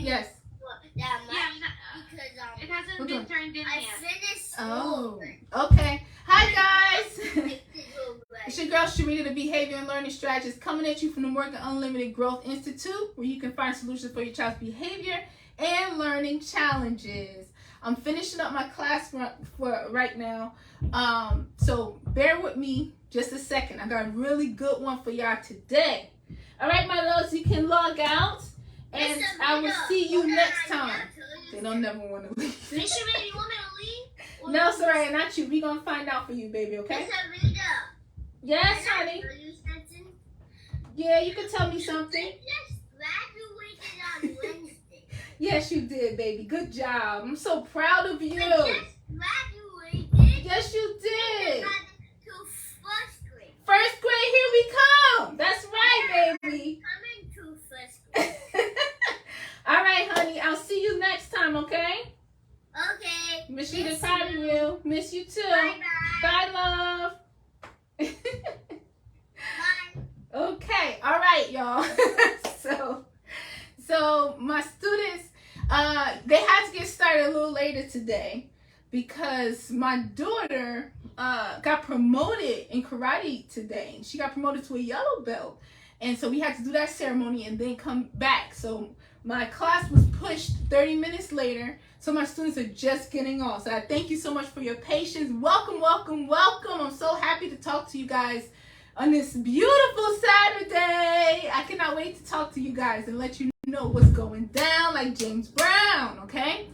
Yes. Yeah, because it hasn't been turned in yet. I finished school. Oh, okay. Hi guys. It's your girl Sharita, the Behavior and Learning Strategist, coming at you from the Morgan Unlimited Growth Institute, where you can find solutions for your child's behavior and learning challenges. I'm finishing up my class for right now, so bear with me just a second. I got a really good one for y'all today. All right, my loves, you can log out, and I will see you next time. They don't never want to leave. You want me to leave? No, sorry, not you. We're going to find out for you, baby, okay? Yes, honey. Yeah, you can tell me something. I just graduated on Wednesday. Yes, you did, baby. Good job. I'm so proud of you. I just graduated. Yes, you did. To first grade. First grade, here we come. That's right, baby. Coming to first grade. All right, honey. I'll see you next time, okay? Okay. Miss you, proud of you. Miss you too. Bye-bye. Bye, love. Bye. Okay, all right, y'all. so my students, they had to get started a little later today because my daughter got promoted in karate today. She got promoted to a yellow belt, and so we had to do that ceremony and then come back. So my class was pushed 30 minutes later. So my students are just getting off. So I thank you so much for your patience. Welcome, welcome, welcome. I'm so happy to talk to you guys on this beautiful Saturday. I cannot wait to talk to you guys and let you know what's going down like James Brown, okay?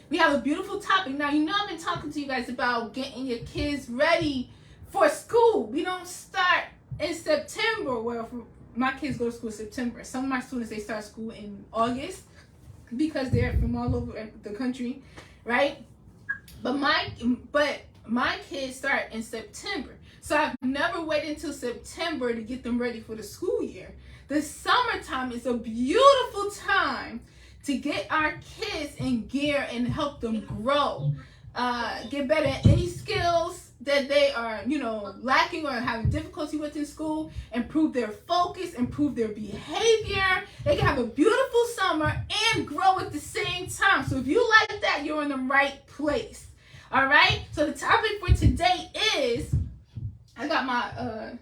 We have a beautiful topic. Now, you know I've been talking to you guys about getting your kids ready for school. We don't start in September. Well, my kids go to school in September. Some of my students, they start school in August, because they're from all over the country, right? But my kids start in September. So I've never waited until September to get them ready for the school year. The summertime is a beautiful time to get our kids in gear and help them grow, get better at any skills that they are, lacking or having difficulty with in school, improve their focus, improve their behavior. They can have a beautiful summer and grow at the same time. So if you like that, you're in the right place. All right? So the topic for today is, I got my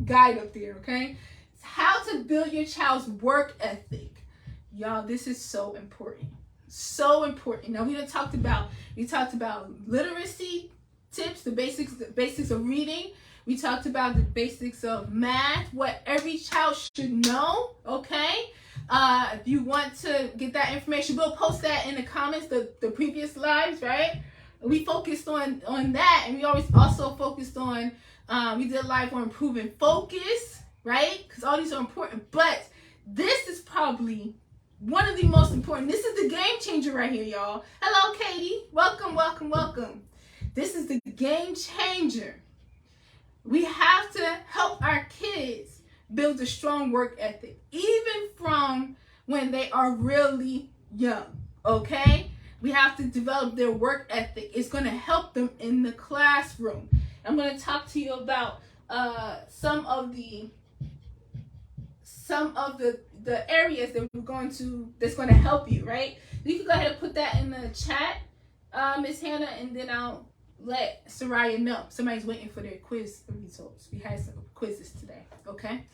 guide up there, okay? It's how to build your child's work ethic. Y'all, this is so important. So important. Now, we talked about literacy tips, the basics of reading. We talked about the basics of math, what every child should know, okay? If you want to get that information, we'll post that in the comments, the previous lives, right? We focused on that, and we always also focused on, we did a live on improving focus, right? Because all these are important, but this is probably one of the most important. This is the game changer right here, y'all. Hello, Katie. Welcome, welcome, welcome. This is the game changer. We have to help our kids build a strong work ethic, even from when they are really young, okay? We have to develop their work ethic. It's going to help them in the classroom. I'm going to talk to you about some of the areas that that's going to help you, right? You can go ahead and put that in the chat, Miss Hannah, and then I'll let Soraya know. Somebody's waiting for their quiz results. We had some quizzes today, okay?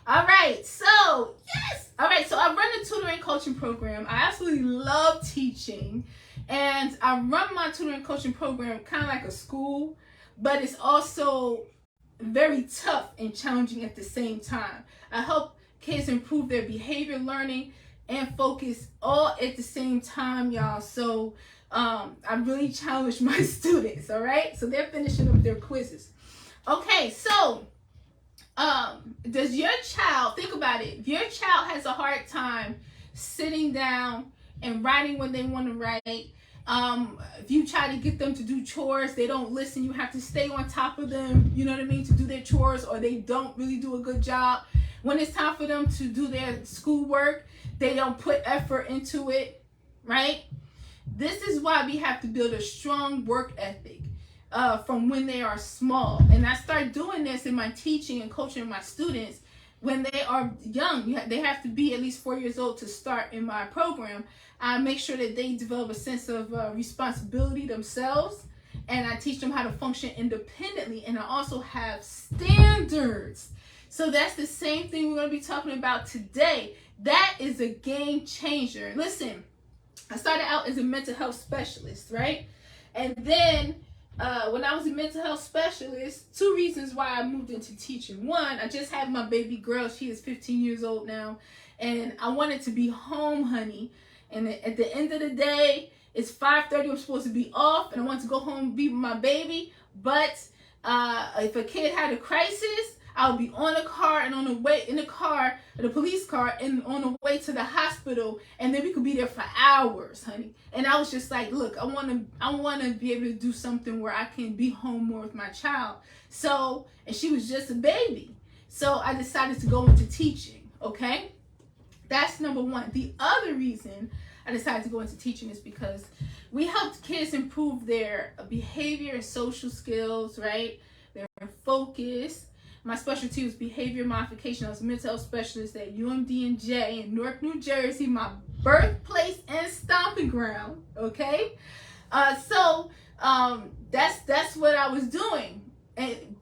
All right, so, yes! All right, so I run a tutoring coaching program. I absolutely love teaching, and I run my tutoring coaching program kind of like a school, but it's also very tough and challenging at the same time. I help kids improve their behavior, learning, and focus all at the same time, y'all. So I really challenge my students, all right? So they're finishing up their quizzes. Okay, so does your child, think about it, if your child has a hard time sitting down and writing when they want to write, if you try to get them to do chores, they don't listen, you have to stay on top of them, you know what I mean, to do their chores, or they don't really do a good job. When it's time for them to do their schoolwork, they don't put effort into it, right? This is why we have to build a strong work ethic from when they are small. And I start doing this in my teaching and coaching my students when they are young. They have to be at least 4 years old to start in my program. I make sure that they develop a sense of responsibility themselves, and I teach them how to function independently, and I also have standards. So that's the same thing we're going to be talking about today. That is a game changer. Listen, I started out as a mental health specialist, right? And then when I was a mental health specialist, 2 reasons why I moved into teaching. One, I just had my baby girl. She is 15 years old now. And I wanted to be home, honey. And at the end of the day, it's 5:30. I'm supposed to be off. And I want to go home and be with my baby. But if a kid had a crisis, I would be on the car and on the way in the car, the police car, and on the way to the hospital, and then we could be there for hours, honey. And I was just like, look, I want to be able to do something where I can be home more with my child. So, and she was just a baby. So I decided to go into teaching, okay? That's number one. The other reason I decided to go into teaching is because we helped kids improve their behavior and social skills, right? Their focus. My specialty was behavior modification. I was a mental health specialist at UMD&J in Newark, New Jersey, my birthplace and stomping ground. Okay, so that's what I was doing.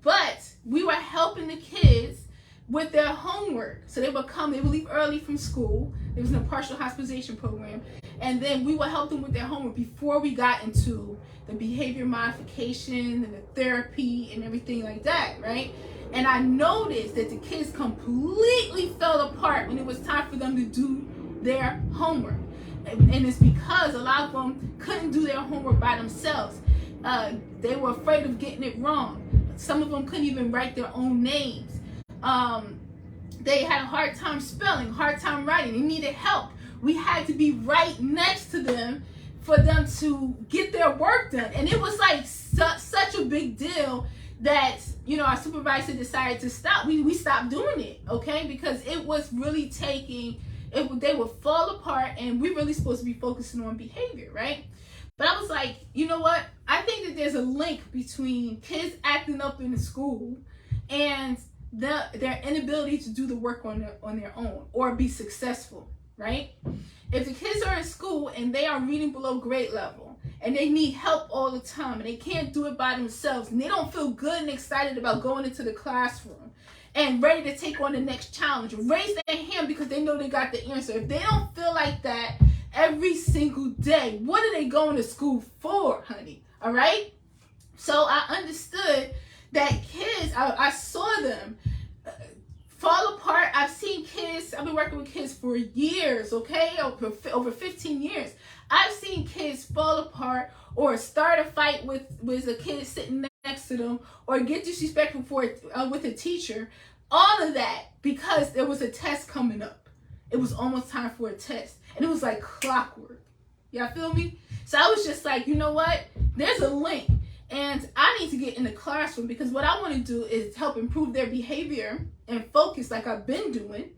But we were helping the kids with their homework. So they would leave early from school. It was in a partial hospitalization program, and then we would help them with their homework before we got into the behavior modification and the therapy and everything like that, right? And I noticed that the kids completely fell apart when it was time for them to do their homework. And it's because a lot of them couldn't do their homework by themselves. They were afraid of getting it wrong. Some of them couldn't even write their own names. They had a hard time spelling, hard time writing. They needed help. We had to be right next to them for them to get their work done. And it was like such a big deal that, you know, our supervisor decided to stop. We stopped doing it, okay? Because it was really they would fall apart, and we're really supposed to be focusing on behavior, right? But I was like, you know what? I think that there's a link between kids acting up in the school and their inability to do the work on their own or be successful, right? If the kids are in school and they are reading below grade level, and they need help all the time, and they can't do it by themselves, and they don't feel good and excited about going into the classroom and ready to take on the next challenge, raise their hand because they know they got the answer. If they don't feel like that every single day, what are they going to school for, honey? All right? So I understood that kids, I saw them fall apart. I've seen kids, I've been working with kids for years, okay? Over 15 years. I've seen kids fall apart or start a fight with a kid sitting next to them, or get disrespectful with a teacher. All of that because there was a test coming up. It was almost time for a test. And it was like clockwork. Y'all feel me? So I was just like, you know what? There's a link. And I need to get in the classroom, because what I want to do is help improve their behavior and focus like I've been doing,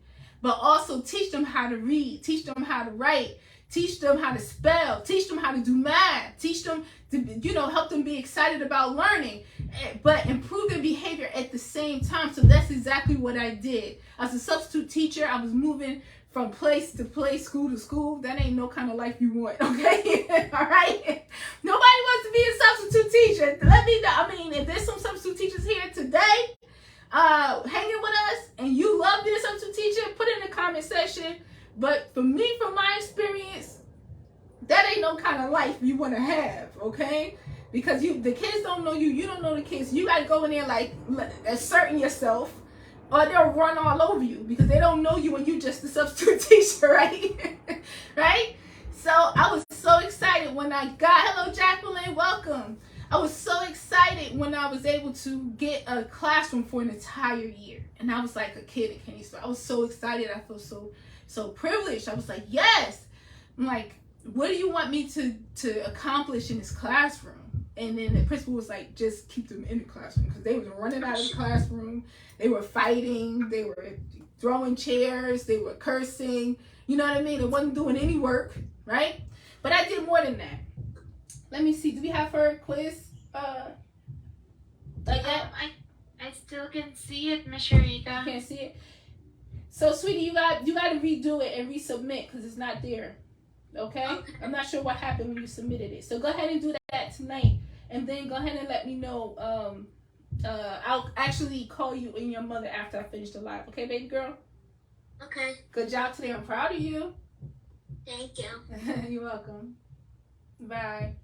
but also teach them how to read, teach them how to write, teach them how to spell, teach them how to do math, teach them to, help them be excited about learning, but improve their behavior at the same time. So that's exactly what I did. As a substitute teacher, I was moving from place to place, school to school. That ain't no kind of life you want, okay? All right? Nobody wants to be a substitute teacher. Let me know. I mean, if there's some substitute teachers here today hanging with us, and you love being a substitute teacher, put it in the comment section. But for me, from my experience, that ain't no kind of life you want to have, okay? Because the kids don't know you. You don't know the kids. You got to go in there like asserting yourself, or they'll run all over you because they don't know you and you just a substitute teacher, right? Right? So I was so excited when hello Jacqueline, welcome. I was so excited when I was able to get a classroom for an entire year. And I was like a kid at Kenny Store. I was so excited. I felt so privileged. I was like, yes. I'm like, what do you want me to accomplish in this classroom? And then the principal was like, just keep them in the classroom, because they was running out of the classroom. They were fighting. They were throwing chairs. They were cursing. You know what I mean? They wasn't doing any work, right? But I did more than that. Let me see. Do we have her quiz? I still can see it, Miss Sharita. Can't see it. So, sweetie, you got to redo it and resubmit because it's not there. Okay? I'm not sure what happened when you submitted it. So go ahead and do that tonight, and then go ahead and let me know. I'll actually call you and your mother after I finish the live. Okay, baby girl? Okay. Good job today. I'm proud of you. Thank you. You're welcome. Bye.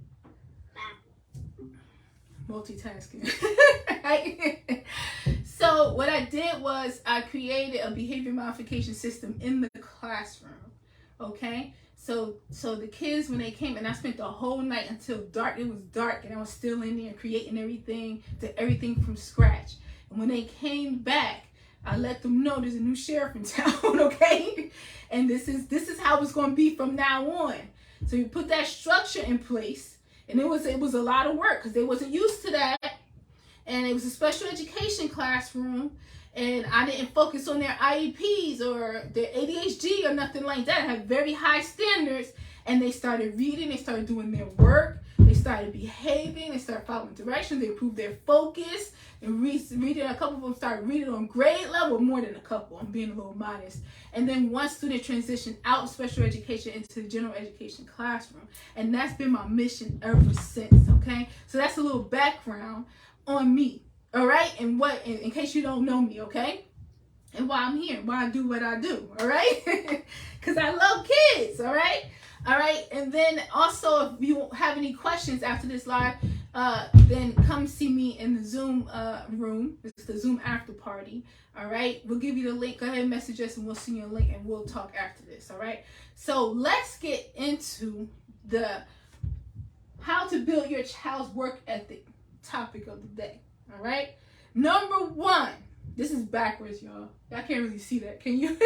Bye. Multitasking. Right? So what I did was I created a behavior modification system in the classroom. Okay? So the kids, when they came, and I spent the whole night until dark. It was dark, and I was still in there creating everything from scratch. And when they came back, I let them know there's a new sheriff in town, okay? And this is how it's going to be from now on. So you put that structure in place, and it was a lot of work because they wasn't used to that. And it was a special education classroom, and I didn't focus on their IEPs or their ADHD or nothing like that. I had very high standards, and they started reading, they started doing their work, they started behaving, they started following directions, they improved their focus, and reading. A couple of them started reading on grade level, more than a couple, I'm being a little modest. And then one student transitioned out of special education into the general education classroom, and that's been my mission ever since, okay? So that's a little background on me, all right? And what, in case you don't know me, okay? And why I'm here, why I do what I do, all right? Because I love kids, all right? All right, and then also, if you have any questions after this live, then come see me in the Zoom room. It's the Zoom after party, all right? We'll give you the link. Go ahead and message us, and we'll send you a link, and we'll talk after this, all right? So let's get into the how to build your child's work ethic topic of the day, all right? Number one, this is backwards, y'all. Y'all can't really see that, can you?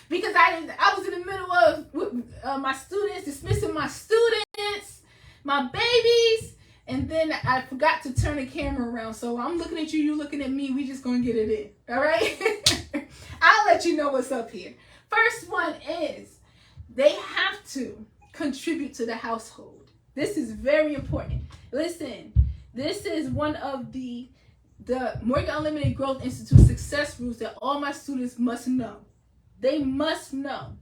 Because I was in the middle of my students, dismissing my students, my babies, and then I forgot to turn the camera around. So I'm looking at you, you looking at me, we just gonna get it in, all right? I'll let you know what's up here. First one is they have to contribute to the household. This is very important. Listen, this is one of the Morgan Unlimited Growth Institute success rules that all my students must know. They must know.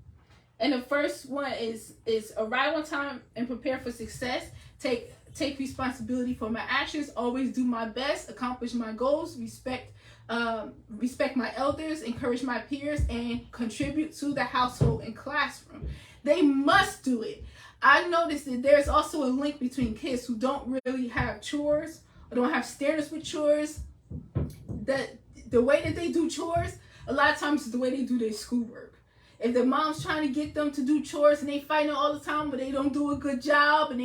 And the first one is arrive on time and prepare for success. Take responsibility for my actions. Always do my best. Accomplish my goals. Respect my elders. Encourage my peers, and contribute to the household and classroom. They must do it. I noticed that there's also a link between kids who don't really have chores or don't have standards with chores. That the way that they do chores, a lot of times is the way they do their schoolwork. If the mom's trying to get them to do chores and they fighting all the time, but they don't do a good job and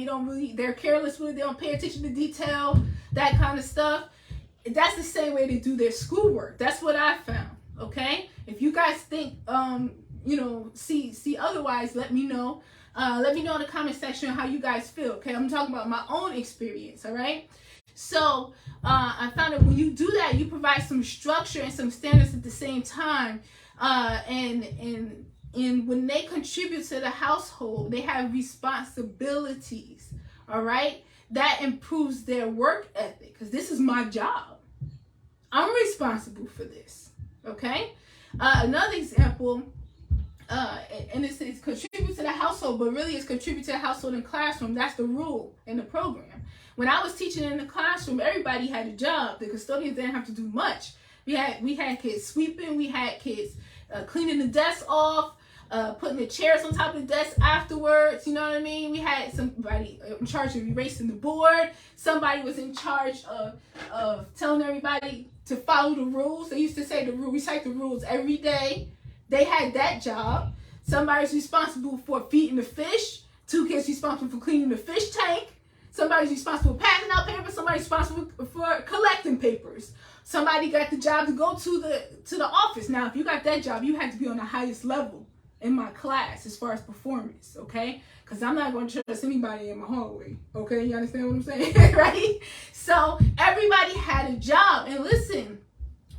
they're careless with it, they don't pay attention to detail, that kind of stuff, that's the same way they do their schoolwork. That's what I found, okay? If you guys think, see otherwise, let me know. Let me know in the comment section how you guys feel, okay? I'm talking about my own experience, all right? So I found that when you do that, you provide some structure and some standards at the same time. And when they contribute to the household, they have responsibilities, all right? That improves their work ethic, because this is my job. I'm responsible for this, okay? Another example, and it's contribute to the household, but really it's contribute to the household and classroom. That's the rule in the program. When I was teaching in the classroom, everybody had a job. The custodians didn't have to do much. We had kids sweeping. We had kids cleaning the desks off, putting the chairs on top of the desk afterwards. You know what I mean? We had somebody in charge of erasing the board. Somebody was in charge of telling everybody to follow the rules. They used to say recite the rules every day. They had that job. Somebody's responsible for feeding the fish. 2 kids responsible for cleaning the fish tank. Somebody's responsible for passing out papers. Somebody's responsible for collecting papers. Somebody got the job to go to the office. Now, if you got that job, you had to be on the highest level in my class as far as performance, okay? Because I'm not going to trust anybody in my hallway, okay? You understand what I'm saying, right? So everybody had a job. And listen,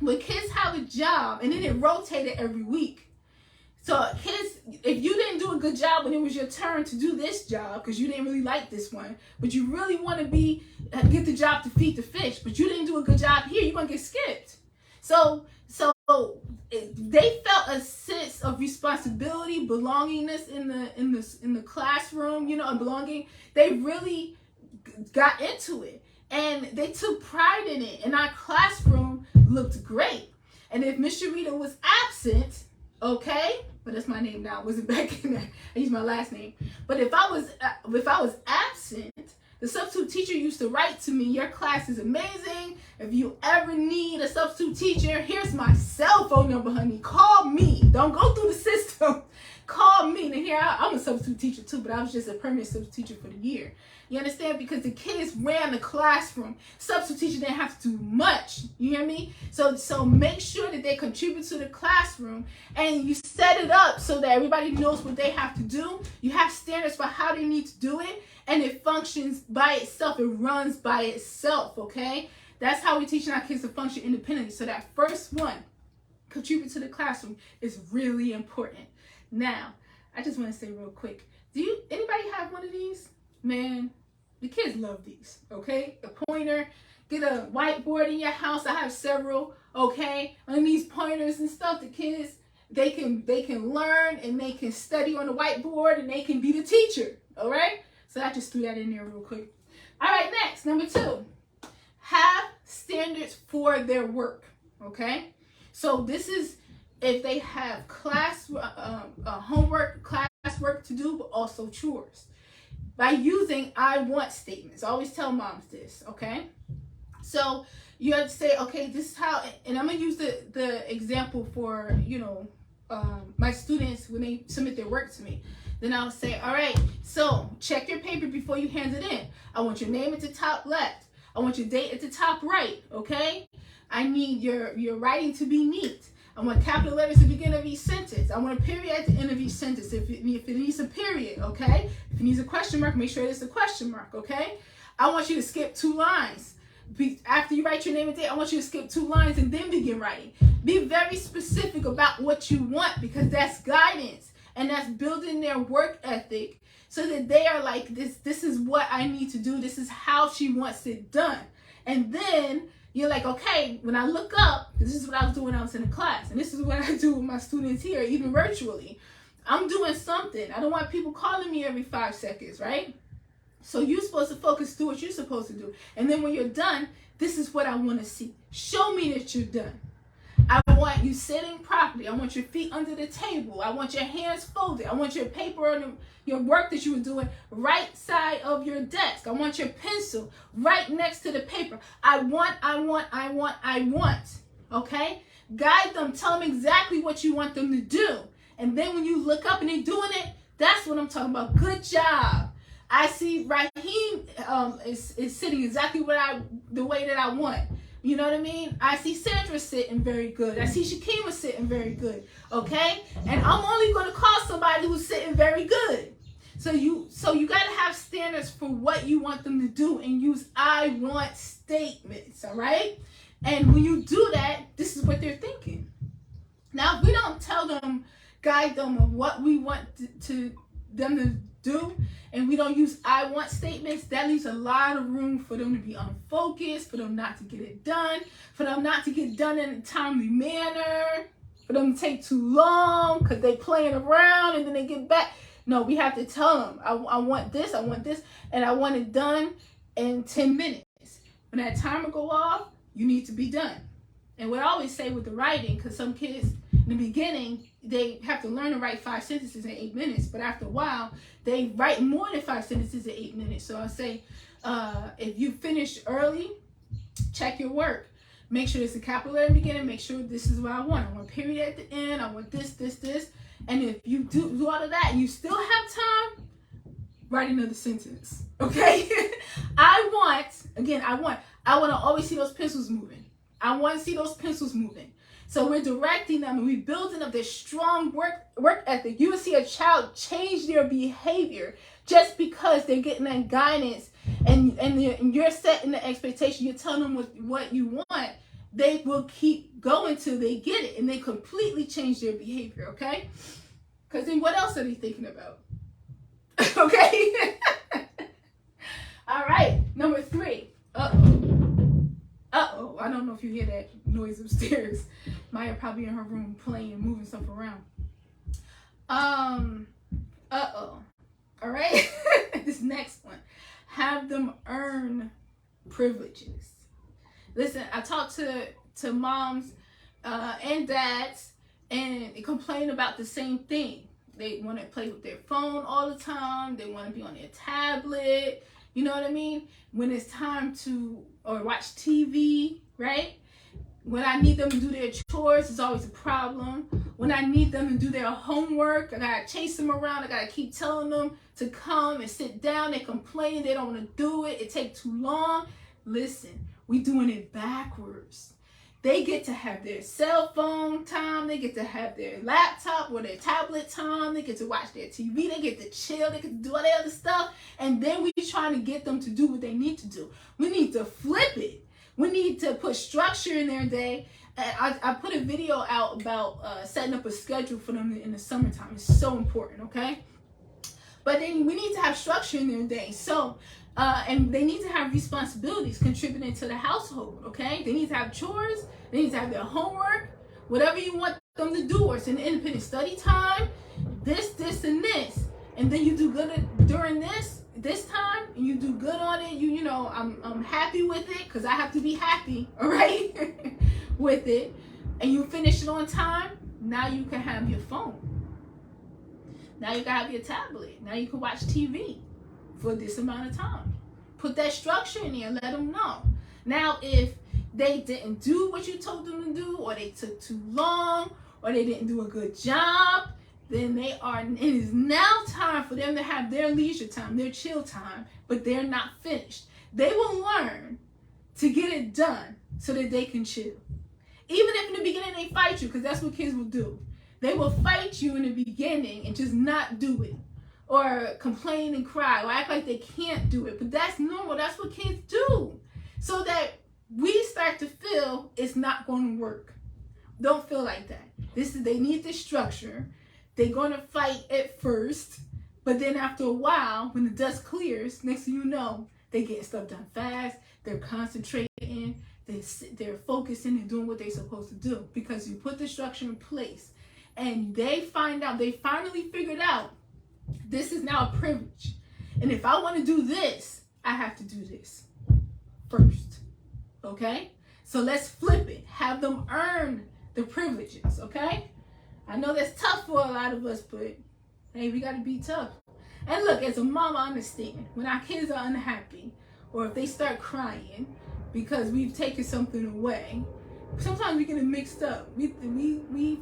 when kids have a job, and then it rotated every week. So kids, if you didn't do a good job when it was your turn to do this job, because you didn't really like this one, but you really want to get the job to feed the fish, but you didn't do a good job here, you're going to get skipped. So they felt a sense of responsibility, belongingness in the classroom, and belonging. They really got into it, and they took pride in it. And our classroom looked great. And if Miss Sharita was absent, okay, but that's my name now. I wasn't back in there. I used my last name. But if I was absent, the substitute teacher used to write to me, "Your class is amazing. If you ever need a substitute teacher, here's my cell phone number, honey. Call me. Don't go through the system. Call me." And here I'm a substitute teacher too, but I was just a permanent substitute teacher for the year. You understand? Because the kids ran the classroom. Substitute teacher didn't have to do much. You hear me? So make sure that they contribute to the classroom, and you set it up so that everybody knows what they have to do. You have standards for how they need to do it, and it functions by itself. It runs by itself, okay? That's how we're teaching our kids to function independently. So that first one, contribute to the classroom, is really important. Now, I just want to say real quick, anybody have one of these? Man, the kids love these, okay? A pointer. Get a whiteboard in your house. I have several, okay? On these pointers and stuff, the kids, they can learn and they can study on the whiteboard and they can be the teacher, all right? So I just threw that in there real quick. All right, next, number 2. Have standards for their work, okay? So this is if they have class homework, classwork to do, but also chores. By using "I want" statements. I always tell moms this, okay? So you have to say, okay, this is how, and I'm going to use the example for, my students when they submit their work to me. Then I'll say, all right, so check your paper before you hand it in. I want your name at the top left. I want your date at the top right, okay? I need your writing to be neat. I want capital letters at the beginning of each sentence. I want a period at the end of each sentence if it needs a period, okay? If it needs a question mark, make sure it's a question mark, okay? I want you to skip 2 lines. After you write your name and date, I want you to skip 2 lines and then begin writing. Be very specific about what you want, because that's guidance and that's building their work ethic so that they are like, this is what I need to do. This is how she wants it done. And then you're like, okay, when I look up, this is what I was doing when I was in the class, and this is what I do with my students here, even virtually. I'm doing something. I don't want people calling me every 5 seconds, right? So you're supposed to focus, do what you're supposed to do. And then when you're done, this is what I want to see. Show me that you're done. I want you sitting properly. I want your feet under the table. I want your hands folded. I want your paper on your work that you were doing right side of your desk. I want your pencil right next to the paper. I want. Okay? Guide them. Tell them exactly what you want them to do. And then when you look up and they're doing it, that's what I'm talking about. Good job. I see Raheem is sitting exactly the way that I want. You know what I mean? I see Sandra sitting very good. I see Shakima sitting very good. Okay? And I'm only going to call somebody who's sitting very good. So you got to have standards for what you want them to do and use "I want" statements. All right? And when you do that, this is what they're thinking. Now, if we don't tell them, guide them on what we want them to do, and we don't use "I want" statements, that leaves a lot of room for them to be unfocused, for them not to get it done, for them not to get done in a timely manner, for them to take too long because they playing around and then they get back. No, we have to tell them, I want this, and I want it done in 10 minutes. When that timer go off, you need to be done. And what I always say with the writing, because some kids in the beginning, they have to learn to write 5 sentences in 8 minutes, but after a while, they write more than 5 sentences in 8 minutes. So I say, if you finish early, check your work. Make sure it's a capital letter in the beginning. Make sure this is what I want. I want a period at the end. I want this. And if you do all of that and you still have time, write another sentence, okay? I want to always see those pencils moving. I want to see those pencils moving. So we're directing them and we're building up this strong work ethic. You will see a child change their behavior just because they're getting that guidance and you're setting the expectation. You're telling them what you want. They will keep going till they get it and they completely change their behavior, okay? Because then what else are they thinking about? Okay? All right, number 3. I don't know if you hear that noise upstairs. Maya probably in her room playing, moving stuff around. All right. This next one. Have them earn privileges. Listen, I talk to moms and dads, and they complain about the same thing. They want to play with their phone all the time. They want to be on their tablet. You know what I mean? When it's time to or watch TV, right? When I need them to do their chores, it's always a problem. When I need them to do their homework, I gotta chase them around. I gotta keep telling them to come and sit down. They complain. They don't want to do it. It takes too long. Listen, we doing it backwards. They get to have their cell phone time. They get to have their laptop or their tablet time. They get to watch their TV. They get to chill. They get to do all that other stuff. And then we trying to get them to do what they need to do. We need to flip it. We need to put structure in their day. I put a video out about setting up a schedule for them in the summertime. It's so important, okay? But then we need to have structure in their day. So, and they need to have responsibilities contributing to the household, okay? They need to have chores. They need to have their homework, whatever you want them to do, or it's an independent study time, this, and this. And then you do good during this time, and you do good on it. You know, I'm happy with it because I have to be happy, all right, with it. And you finish it on time. Now you can have your phone. Now you can have your tablet. Now you can watch TV for this amount of time. Put that structure in there and let them know. Now, if they didn't do what you told them to do, or they took too long, or they didn't do a good job, then it is now time for them to have their leisure time, their chill time, but they're not finished. They will learn to get it done so that they can chill. Even if in the beginning they fight you, because that's what kids will do. They will fight you in the beginning and just not do it, or complain and cry, or act like they can't do it. But that's normal. That's what kids do. So that we start to feel it's not going to work. Don't feel like that. They need this structure. They're going to fight at first, but then after a while, when the dust clears, next thing you know, they're getting stuff done fast. They're concentrating. They're focusing and doing what they're supposed to do, because you put the structure in place. And they finally figured out, this is now a privilege. And if I want to do this, I have to do this first. Okay? So let's flip it. Have them earn the privileges. Okay? I know that's tough for a lot of us, but hey, we got to be tough. And look, as a mom, I understand when our kids are unhappy, or if they start crying because we've taken something away. Sometimes we get it mixed up. We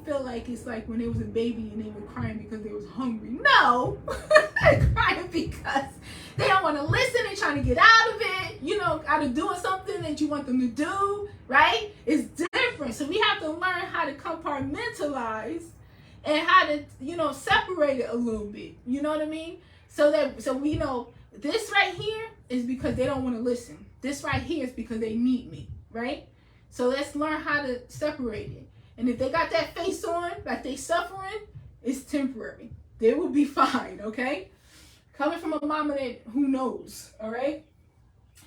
feel like it's like when they was a baby and they were crying because they was hungry. No, they're crying because they don't want to listen. They're trying to get out of it. You know, out of doing something that you want them to do. Right? It's different. So we have to learn how to compartmentalize and how to, separate it a little bit. You know what I mean? So we know this right here is because they don't want to listen. This right here is because they need me. Right? So let's learn how to separate it. And if they got that face on, like they suffering, it's temporary. They will be fine, okay? Coming from a mama who knows, all right?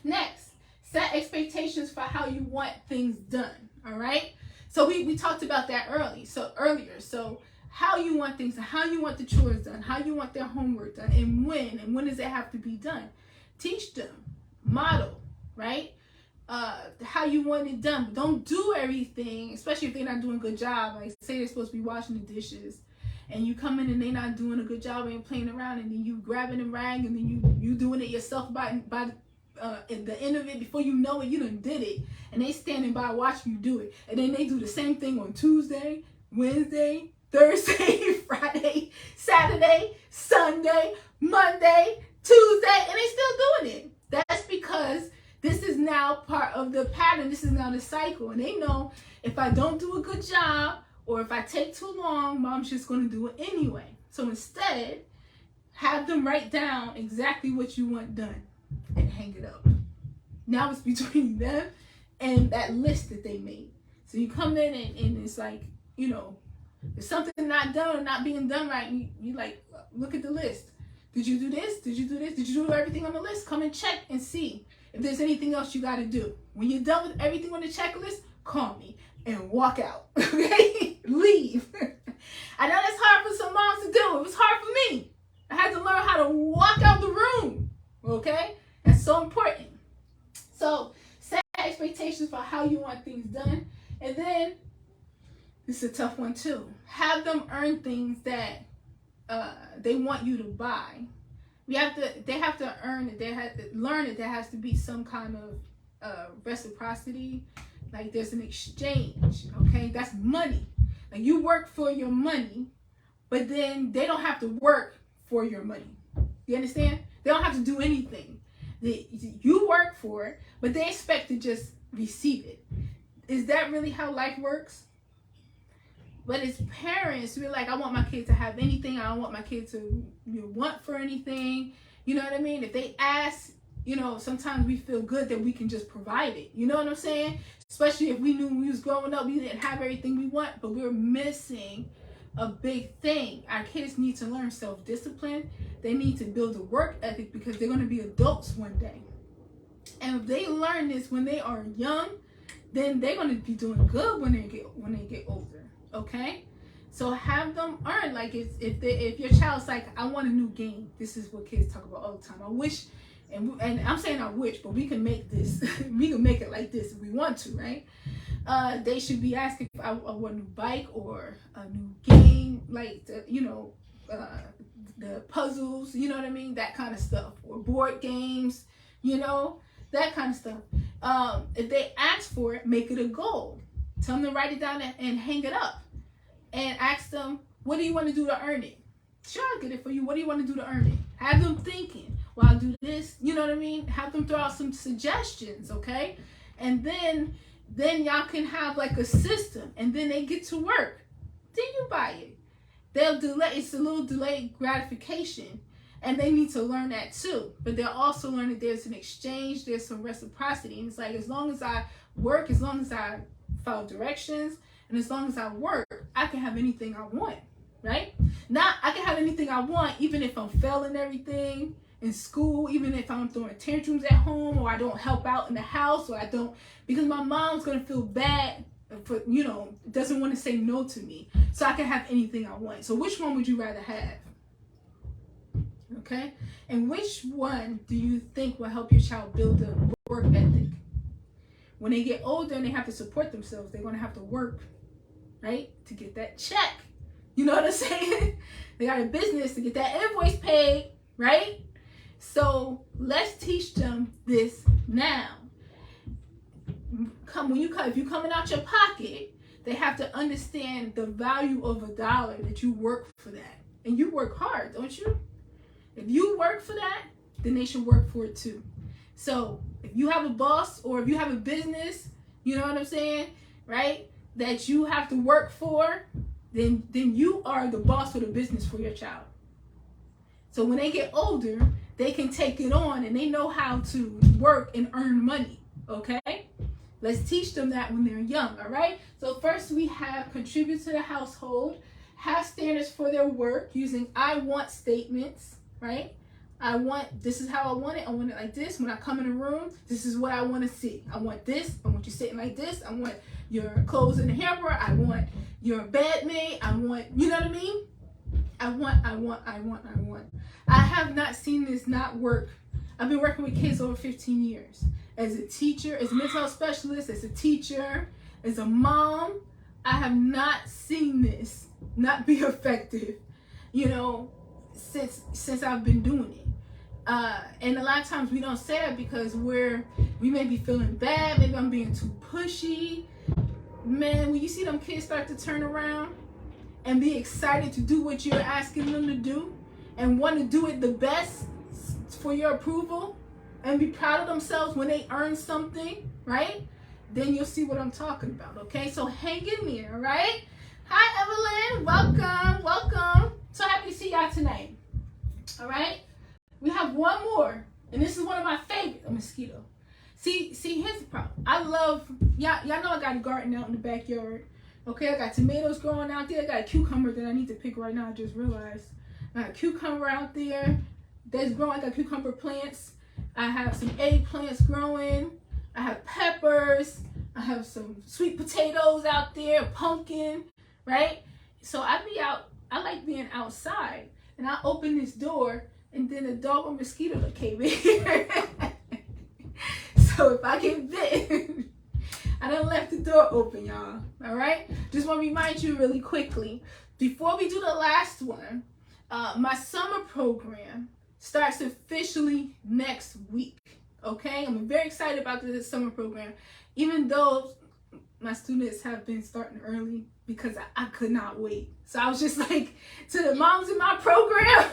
Next, set expectations for how you want things done, all right? So we talked about that earlier. So how you want things, how you want the chores done, how you want their homework done, and when does it have to be done? Teach them, model, right? How you want it done. But don't do everything, especially if they're not doing a good job. Like, say they're supposed to be washing the dishes, and you come in and they're not doing a good job and playing around, and then you grabbing a rag, and then you doing it yourself by at the end of it, before you know it, you done did it, and they standing by watching you do it, and then they do the same thing on Tuesday, Wednesday, Thursday, Friday, Saturday, Sunday, Monday, Tuesday, and they still doing it. That's because this is now part of the pattern. This is now the cycle. And they know if I don't do a good job, or if I take too long, mom's just going to do it anyway. So instead, have them write down exactly what you want done and hang it up. Now it's between them and that list that they made. So you come in and it's like, if something not done or not being done right, you like, look at the list. Did you do this? Did you do this? Did you do everything on the list? Come and check and see if there's anything else you got to do. When you're done with everything on the checklist, call me, and walk out. Okay? Leave. I know that's hard for some moms to do. It was hard for me. I had to learn how to walk out the room. Okay? That's so important. So set expectations for how you want things done. And then, this is a tough one too. Have them earn things that they want you to buy. They have to earn it. They have to learn it. There has to be some kind of reciprocity. Like there's an exchange. Okay? That's money. Like you work for your money, but then they don't have to work for your money. You understand? They don't have to do anything. You work for it, but they expect to just receive it. Is that really how life works? But as parents, we're like, I want my kid to have anything. I don't want my kid to want for anything. You know what I mean? If they ask, sometimes we feel good that we can just provide it. You know what I'm saying? Especially if we knew when we was growing up, we didn't have everything we want, but we're missing a big thing. Our kids need to learn self-discipline. They need to build a work ethic because they're going to be adults one day. And if they learn this when they are young, then they're going to be doing good when they get older. Okay? So have them earn. Like if your child's like, I want a new game. This is what kids talk about all the time. I wish, and I'm saying I wish, but we can make this. We can make it like this if we want to, right? They should be asking if I want a new bike or a new game, like the puzzles, you know what I mean? That kind of stuff. Or board games, that kind of stuff. If they ask for it, make it a goal. Tell them to write it down and hang it up. And ask them, what do you want to do to earn it? Sure, I'll get it for you. What do you want to do to earn it? Have them thinking, well, I'll do this. You know what I mean? Have them throw out some suggestions, okay? And then y'all can have like a system. And then they get to work. Then you buy it. They'll delay. It's a little delayed gratification. And they need to learn that too. But they'll also learn that there's an exchange. There's some reciprocity. And it's like, as long as I work, as long as I follow directions, and as long as I work, I can have anything I want, right? Now, I can have anything I want even if I'm failing everything in school, even if I'm throwing tantrums at home, or I don't help out in the house, or I don't, because my mom's going to feel bad for, doesn't want to say no to me. So I can have anything I want. So which one would you rather have? Okay? And which one do you think will help your child build a work ethic? When they get older and they have to support themselves, they're going to have to work, right, to get that check. You know what I'm saying? They got a business to get that invoice paid, right? So let's teach them this now. If you're coming out your pocket, they have to understand the value of $1 that you work for that. And you work hard, don't you? If you work for that, then they should work for it too. So if you have a boss or if you have a business, you know what I'm saying, right, that you have to work for, then you are the boss of the business for your child. So when they get older, they can take it on and they know how to work and earn money, okay? Let's teach them that when they're young, all right? So first we have contribute to the household, have standards for their work using I want statements, right? This is how I want it like this. When I come in a room, this is what I want to see. I want this, I want you sitting like this, I want your clothes in the hamper, I want your bed made, I want, you know what I mean? I want. I have not seen this not work. I've been working with kids over 15 years. As a teacher, as a mental health specialist, as a teacher, as a mom, I have not seen this not be effective, since I've been doing it. And a lot of times we don't say that because we may be feeling bad. Maybe I'm being too pushy. Man, when you see them kids start to turn around and be excited to do what you're asking them to do and want to do it the best for your approval and be proud of themselves when they earn something, right? Then you'll see what I'm talking about, okay? So hang in there, all right? Hi, Evelyn. Welcome. So happy to see y'all tonight, all right? We have one more, and this is one of my favorite, a mosquito. See, here's the problem. I love, y'all know I got a garden out in the backyard. Okay, I got tomatoes growing out there. I got a cucumber that I need to pick right now. I just realized. I got a cucumber out there that's growing. I got cucumber plants. I have some eggplants growing. I have peppers. I have some sweet potatoes out there, pumpkin, right? So I like being outside. And I open this door, and then a dog or mosquito that came in here. So if I get bit, I done left the door open, y'all. All right? Just want to remind you really quickly, before we do the last one, my summer program starts officially next week. Okay? I'm very excited about this summer program, even though my students have been starting early because I could not wait. So I was just like, to the moms in my program,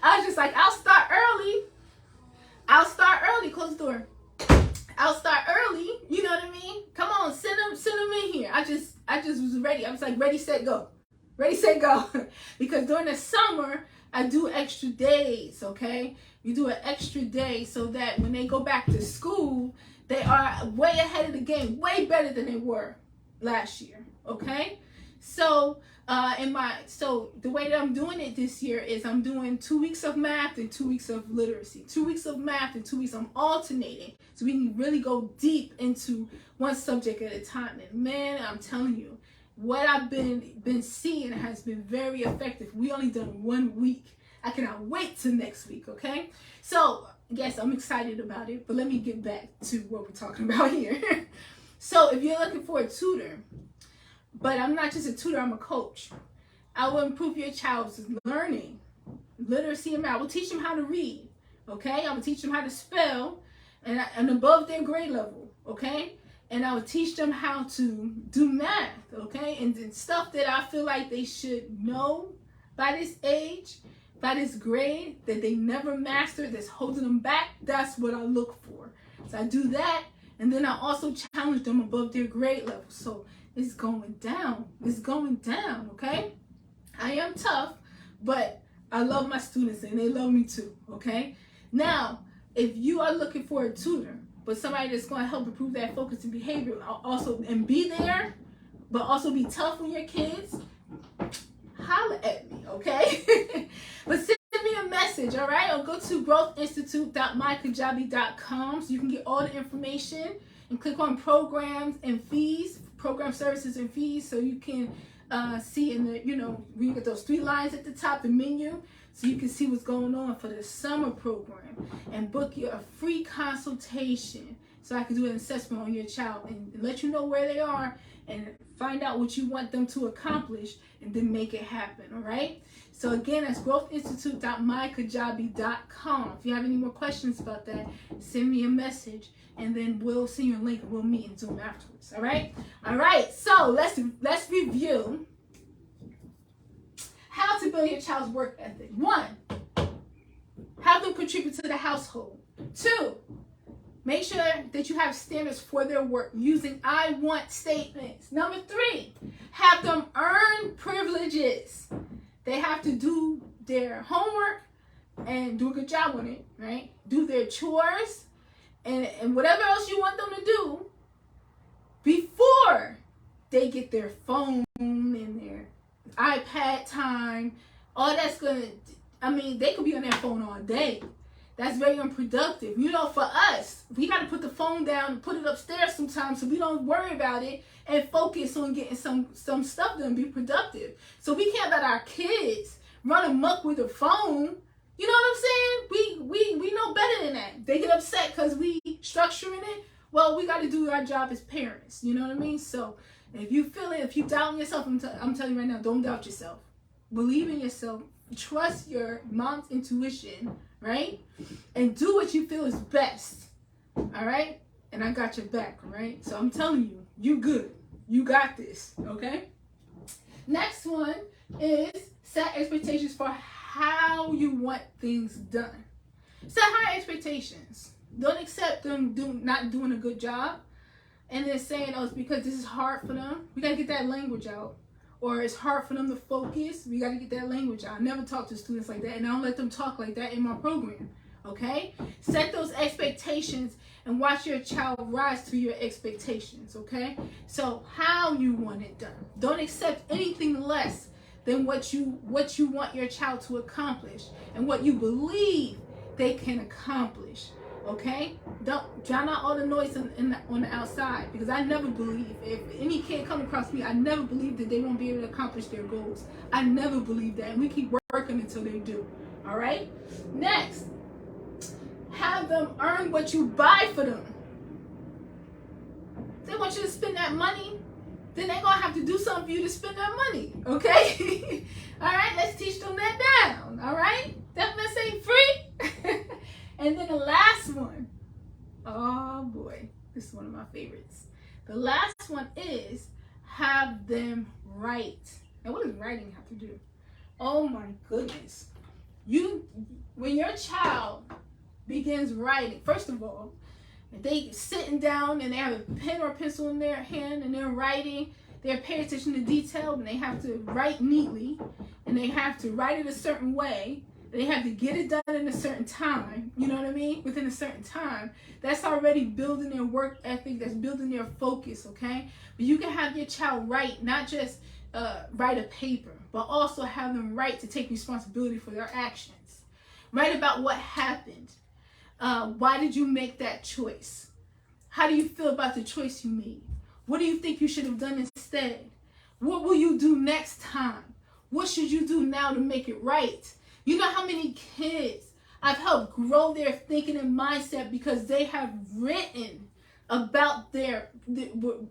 I was just like, I'll start early. Close the door. I'll start early. You know what I mean? Come on, send them in here. I just was ready. I was like, ready, set, go. Ready, set, go. Because during the summer, I do extra days, okay? You do an extra day so that when they go back to school, they are way ahead of the game, way better than they were last year, okay? So the way that I'm doing it this year is I'm doing 2 weeks of math and 2 weeks of literacy. 2 weeks of math and 2 weeks I'm alternating. So we can really go deep into one subject at a time. And man, I'm telling you, what I've been seeing has been very effective. We only done 1 week. I cannot wait till next week, okay? So yes, I'm excited about it, but let me get back to what we're talking about here. So if you're looking for a tutor, but I'm not just a tutor, I'm a coach, I will improve your child's learning, literacy, and math. I will teach them how to read, okay? I will teach them how to spell and above their grade level, okay? And I will teach them how to do math, okay? And then stuff that I feel like they should know by this age, by this grade, that they never mastered, that's holding them back. That's what I look for. So I do that, and then I also challenge them above their grade level. So it's going down. It's going down, okay? I am tough, but I love my students, and they love me too, okay? Now, if you are looking for a tutor, but somebody that's going to help improve that focus and behavior, also, and be there, but also be tough on your kids, holla at me, okay? But send me a message, all right? Or go to growthinstitute.mykajabi.com so you can get all the information, and click on programs and fees, program services and fees, so you can see in the, when you get those 3 lines at the top, the menu, so you can see what's going on for the summer program, and book you a free consultation so I can do an assessment on your child and let you know where they are and find out what you want them to accomplish and then make it happen, all right? So again, that's growthinstitute.mykajabi.com. If you have any more questions about that, send me a message, and then we'll send you a link and we'll meet in Zoom afterwards, all right? All right, so let's review how to build your child's work ethic. 1, have them contribute to the household. 2, make sure that you have standards for their work using I want statements. Number 3, have them earn privileges. They have to do their homework and do a good job on it, right? Do their chores and whatever else you want them to do before they get their phone and their iPad time. All that's they could be on their phone all day. That's very unproductive. For us, we got to put the phone down and put it upstairs sometimes so we don't worry about it and focus on getting some stuff done, be productive. So we can't let our kids run amok with a phone. You know what I'm saying? We know better than that. They get upset because we structuring it. Well, we got to do our job as parents. You know what I mean? So if you feel it, if you doubt yourself, I'm telling you right now, don't doubt yourself. Believe in yourself. Trust your mom's intuition, right? And do what you feel is best. All right? And I got your back, all right? So I'm telling you, you good. You got this, okay? Next one is set expectations for how you want things done. Set high expectations. Don't accept them not doing a good job and then saying, oh, it's because this is hard for them. We got to get that language out. Or it's hard for them to focus. We got to get that language out. I never talk to students like that, and I don't let them talk like that in my program, okay? Set those expectations and watch your child rise to your expectations, okay? So how you want it done. Don't accept anything less than what you want your child to accomplish and what you believe they can accomplish, Okay? Don't drown out all the noise on the outside, because I never believe, if any kid come across me, I never believe that they won't be able to accomplish their goals. I never believe that, and we keep working until they do. All right? Next, have them earn what you buy for them. If they want you to spend that money, then they're going to have to do something for you to spend that money. Okay? All right? Let's teach them that down. All right? That mess ain't free. And then the last one. Oh, boy. This is one of my favorites. The last one is have them write. Now, what does writing have to do? Oh, my goodness. When your child begins writing, first of all, if they sitting down and they have a pen or pencil in their hand and they're writing, they're paying attention to detail, and they have to write neatly, and they have to write it a certain way. They have to get it done in a certain time, you know what I mean? Within a certain time. That's already building their work ethic, that's building their focus, okay? But you can have your child write, not just write a paper, but also have them write to take responsibility for their actions. Write about what happened. Why did you make that choice? How do you feel about the choice you made? What do you think you should have done instead? What will you do next time? What should you do now to make it right? You know how many kids I've helped grow their thinking and mindset because they have written about their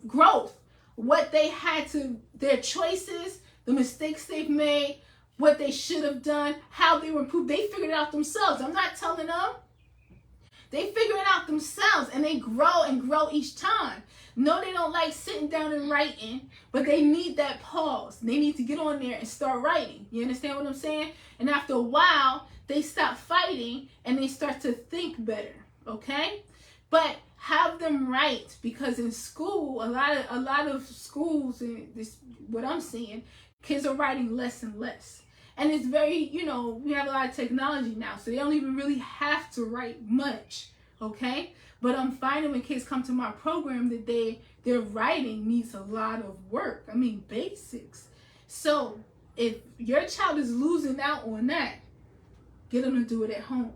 growth, what they had to, their choices, the mistakes they've made, what they should have done, how they were improved. They figured it out themselves. I'm not telling them. They figure it out themselves, and they grow and grow each time. No, they don't like sitting down and writing, but they need that pause. They need to get on there and start writing. You understand what I'm saying? And after a while, they stop fighting and they start to think better, okay? But have them write, because in school, a lot of schools, and this what I'm seeing, kids are writing less and less. And it's very, we have a lot of technology now, so they don't even really have to write much, okay? But I'm finding when kids come to my program that their writing needs a lot of work. I mean, basics. So if your child is losing out on that, get them to do it at home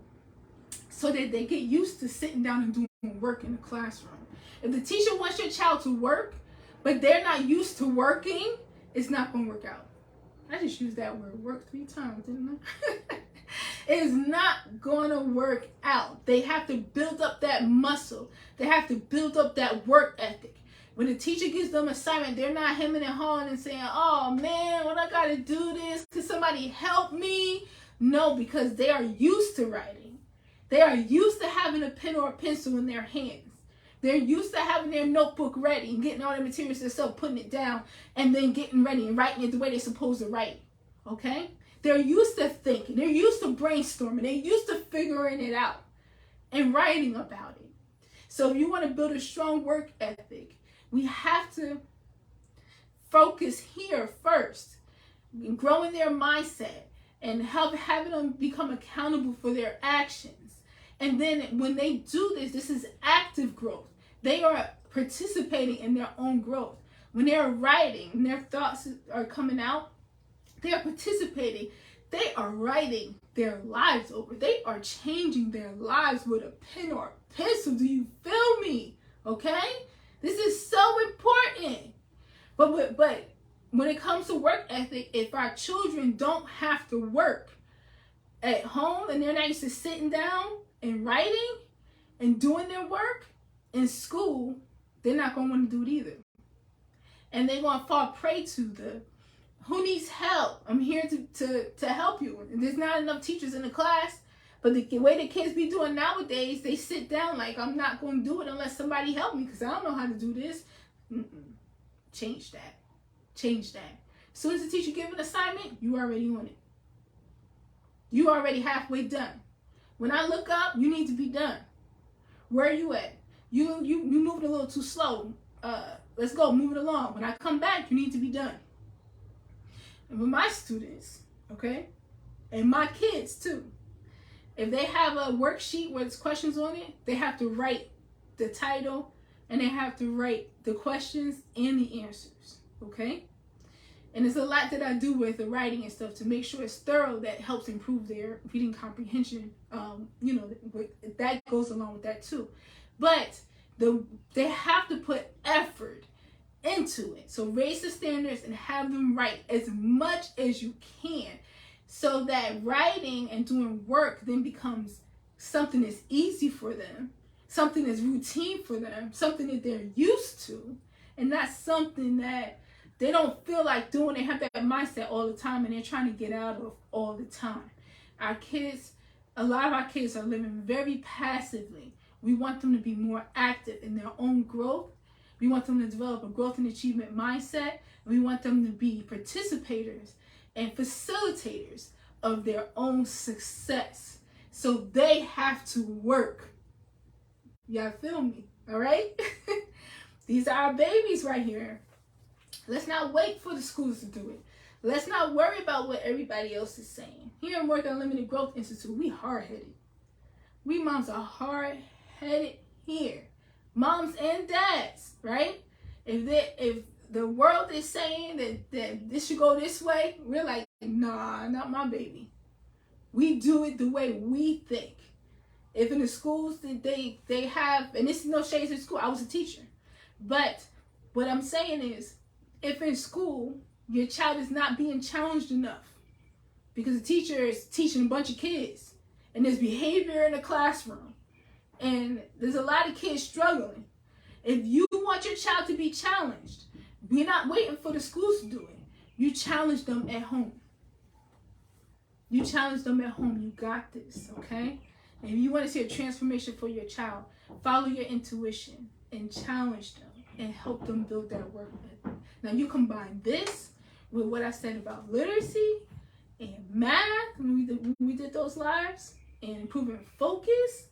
so that they get used to sitting down and doing work in the classroom. If the teacher wants your child to work, but they're not used to working, it's not going to work out. I just used that word work 3 times, didn't I? It's not going to work out. They have to build up that muscle. They have to build up that work ethic. When the teacher gives them an assignment, they're not hemming and hawing and saying, oh man, what I got to do this? Can somebody help me? No, because they are used to writing. They are used to having a pen or a pencil in their hands. They're used to having their notebook ready and getting all their materials themselves, putting it down, and then getting ready and writing it the way they're supposed to write. Okay? They're used to thinking. They're used to brainstorming. They're used to figuring it out and writing about it. So if you want to build a strong work ethic, we have to focus here first, growing their mindset and having them become accountable for their actions. And then when they do this, this is active growth. They are participating in their own growth. When they're writing and their thoughts are coming out, they are participating. They are writing their lives over. They are changing their lives with a pen or a pencil. Do you feel me? Okay? This is so important. But when it comes to work ethic, if our children don't have to work at home and they're not used to sitting down and writing and doing their work in school, they're not going to want to do it either. And they're going to fall prey to the, who needs help? I'm here to help you. And there's not enough teachers in the class. But the way the kids be doing nowadays, they sit down like, I'm not going to do it unless somebody help me because I don't know how to do this. Change that. Change that. As soon as the teacher gives an assignment, you already on it. You already halfway done. When I look up, you need to be done. Where are you at? You moving a little too slow. Let's go, move it along. When I come back, you need to be done. And with my students, okay, and my kids too, if they have a worksheet where there's questions on it, they have to write the title and they have to write the questions and the answers, okay? And there's a lot that I do with the writing and stuff to make sure it's thorough, that helps improve their reading comprehension, that goes along with that too. But they have to put effort into it. So raise the standards and have them write as much as you can, so that writing and doing work then becomes something that's easy for them, something that's routine for them, something that they're used to, and not something that they don't feel like doing. They have that mindset all the time and they're trying to get out of all the time. Our kids, a lot of our kids are living very passively. We want them to be more active in their own growth. We want them to develop a growth and achievement mindset. We want them to be participators and facilitators of their own success. So they have to work. Y'all feel me? All right? These are our babies right here. Let's not wait for the schools to do it. Let's not worry about what everybody else is saying. Here at Work Unlimited Growth Institute, we hard-headed. We moms are hard-headed here. Moms and dads, right? If the world is saying that this should go this way, we're like, nah, not my baby. We do it the way we think. If in the schools that they have, and this is no shade to school, I was a teacher. But what I'm saying is, if in school your child is not being challenged enough because the teacher is teaching a bunch of kids and there's behavior in the classroom and there's a lot of kids struggling, if you want your child to be challenged, we're not waiting for the schools to do it. You challenge them at home. You challenge them at home. You got this, okay? And if you want to see a transformation for your child, follow your intuition and challenge them and help them build that work ethic. Now you combine this with what I said about literacy and math when we did those lives, and improving focus.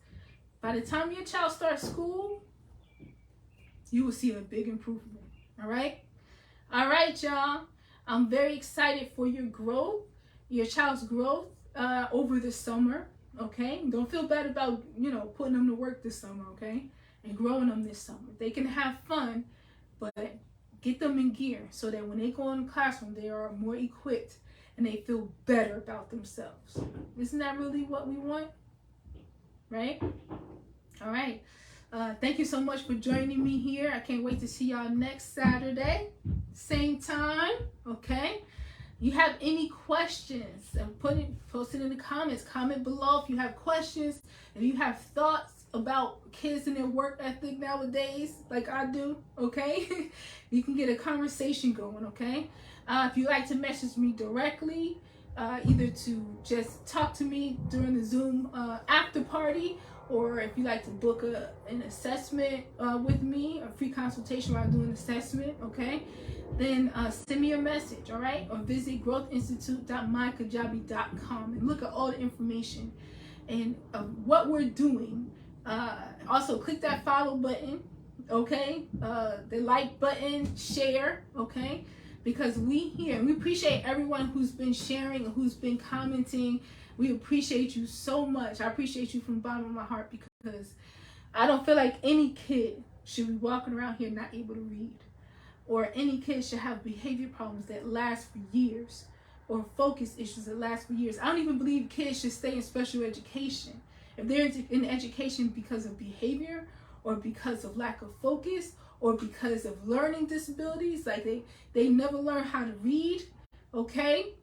By the time your child starts school, you will see a big improvement. All right? All right, y'all. I'm very excited for your growth, your child's growth over the summer. Okay? Don't feel bad about, putting them to work this summer, okay? And growing them this summer. They can have fun, but get them in gear so that when they go in the classroom, they are more equipped and they feel better about themselves. Isn't that really what we want? Right? All right. Thank you so much for joining me here. I can't wait to see y'all next Saturday, same time. Okay. You have any questions, post it in the comments. Comment below if you have questions, if you have thoughts about kids and their work ethic nowadays, like I do, okay? You can get a conversation going, okay? If you like to message me directly, either to just talk to me during the Zoom after party, or if you like to book an assessment with me, a free consultation while I do an assessment, okay? Then send me a message, all right? Or visit growthinstitute.mykajabi.com and look at all the information and what we're doing. Also, click that follow button, okay? The like button, share, okay? Because we appreciate everyone who's been sharing and who's been commenting. We appreciate you so much. I appreciate you from the bottom of my heart, because I don't feel like any kid should be walking around here not able to read, or any kid should have behavior problems that last for years, or focus issues that last for years. I don't even believe kids should stay in special education. If they're in education because of behavior, or because of lack of focus, or because of learning disabilities, like they never learn how to read, okay?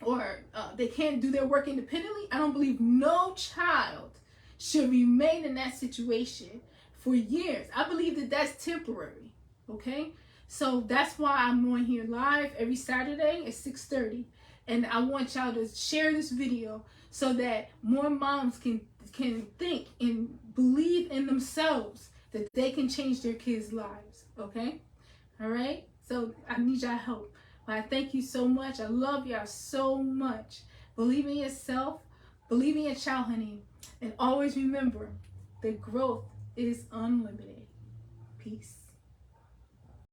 Or they can't do their work independently, I don't believe no child should remain in that situation for years. I believe that that's temporary, okay? So that's why I'm on here live every Saturday at 6:30. And I want y'all to share this video so that more moms can think and believe in themselves that they can change their kids' lives, okay? All right? So I need y'all help. But I thank you so much. I love y'all so much. Believe in yourself. Believe in your child, honey. And always remember that growth is unlimited. Peace.